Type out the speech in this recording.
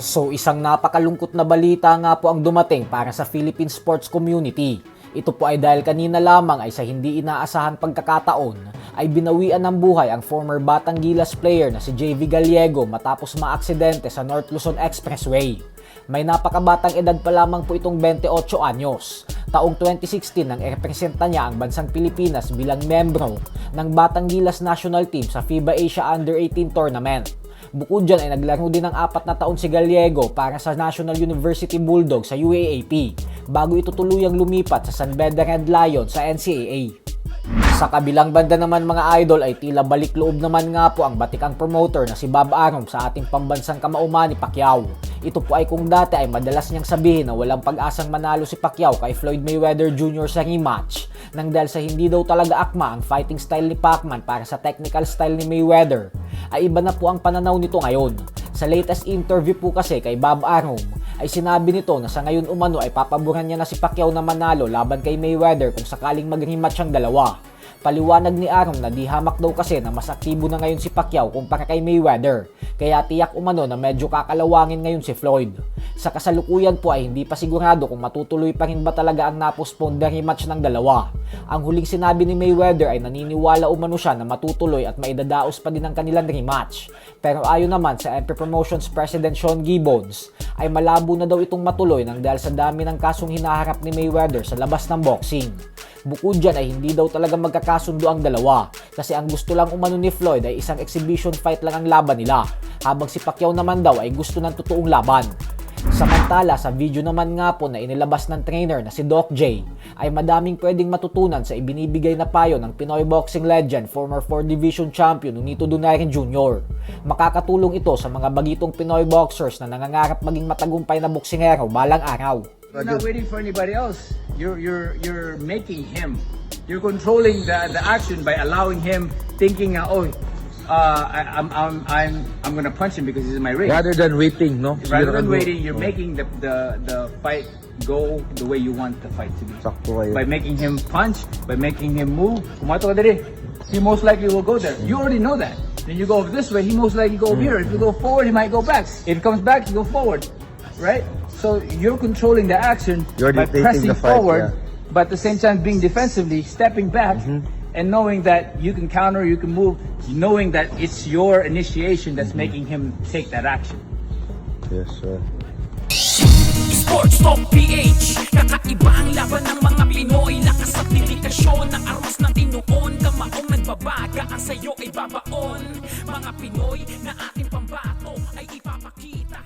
So isang napakalungkot na balita nga po ang dumating para sa Philippine sports community. Ito po ay dahil kanina lamang ay sa hindi inaasahang pagkakataon ay binawian ng buhay ang former Batang Gilas player na si JV Gallego matapos maaksidente sa North Luzon Expressway. May napakabatang edad pa lamang po itong 28 anyos. Taong 2016 nang irepresenta niya ang bansang Pilipinas bilang membro ng Batang Gilas national team sa FIBA Asia Under-18 tournament. Bukod dyan ay naglaro din ng 4 na taon si Gallego para sa National University Bulldogs sa UAAP bago ito tuluyang lumipat sa San Beda Red Lions sa NCAA. Sa kabilang banda naman mga idol ay tila balik loob naman nga po ang batikang promoter na si Bob Arum sa ating pambansang kamauman ni Pacquiao. Ito po ay kung dati ay madalas niyang sabihin na walang pag-asang manalo si Pacquiao kay Floyd Mayweather Jr. sa rematch nang dahil sa hindi daw talaga akma ang fighting style ni Pacman para sa technical style ni Mayweather, ay iba na po ang pananaw nito ngayon. Sa latest interview po kasi kay Bob Arum ay sinabi nito na sa ngayon umano ay papaboran niya na si Pacquiao na manalo laban kay Mayweather kung sakaling mag-rematch ang dalawa. Paliwanag ni Arum na di hamak daw kasi na mas aktibo na ngayon si Pacquiao kumpara kay Mayweather, kaya tiyak umano na medyo kakalawangin ngayon si Floyd. Sa kasalukuyan po ay hindi pa sigurado kung matutuloy pa rin ba talaga ang napostpone na rematch ng dalawa. Ang huling sinabi ni Mayweather ay naniniwala umano siya na matutuloy at maidadaos pa din ang kanilang rematch. Pero ayon naman sa MP Promotions President Sean Gibbons ay malabo na daw itong matuloy nang dahil sa dami ng kasong hinaharap ni Mayweather sa labas ng boxing. Bukod dyan ay hindi daw talaga magkakasundo ang dalawa kasi ang gusto lang umano ni Floyd ay isang exhibition fight lang ang laban nila, habang si Pacquiao naman daw ay gusto ng totoong laban. Samantala sa video naman nga po na inilabas ng trainer na si Doc J ay madaming pwedeng matutunan sa ibinibigay na payo ng Pinoy boxing legend, former 4 division champion Nonito Donaire Jr. Makakatulong ito sa mga bagitong Pinoy boxers na nangangarap maging matagumpay na boksingero balang araw. You're not waiting for anybody else. You're making him. You're controlling the action by allowing him thinking, I'm gonna punch him because this is my ring. Rather than waiting, no? Rather than waiting, you're making the fight go the way you want the fight to be. Sakto kayo. By making him punch, by making him move. Kumato ka dali. He most likely will go there. You already know that. Then you go this way, he most likely go over here. If you go forward, he might go back. If he comes back, you go forward. Right? So you're controlling the action by pressing the fight, forward, yeah. but at the same time being defensively, stepping back, and knowing that you can counter, you can move, knowing that it's your initiation that's making him take that action. Yes, sir. Sports Talk PH, kakaiba ang laban ng mga Pinoy. Lakas at dedikasyon ng aros na tinuon. Kamaong nagbabaga, ang sayo ay babaon. Mga Pinoy na ating pambato ay ipapakita.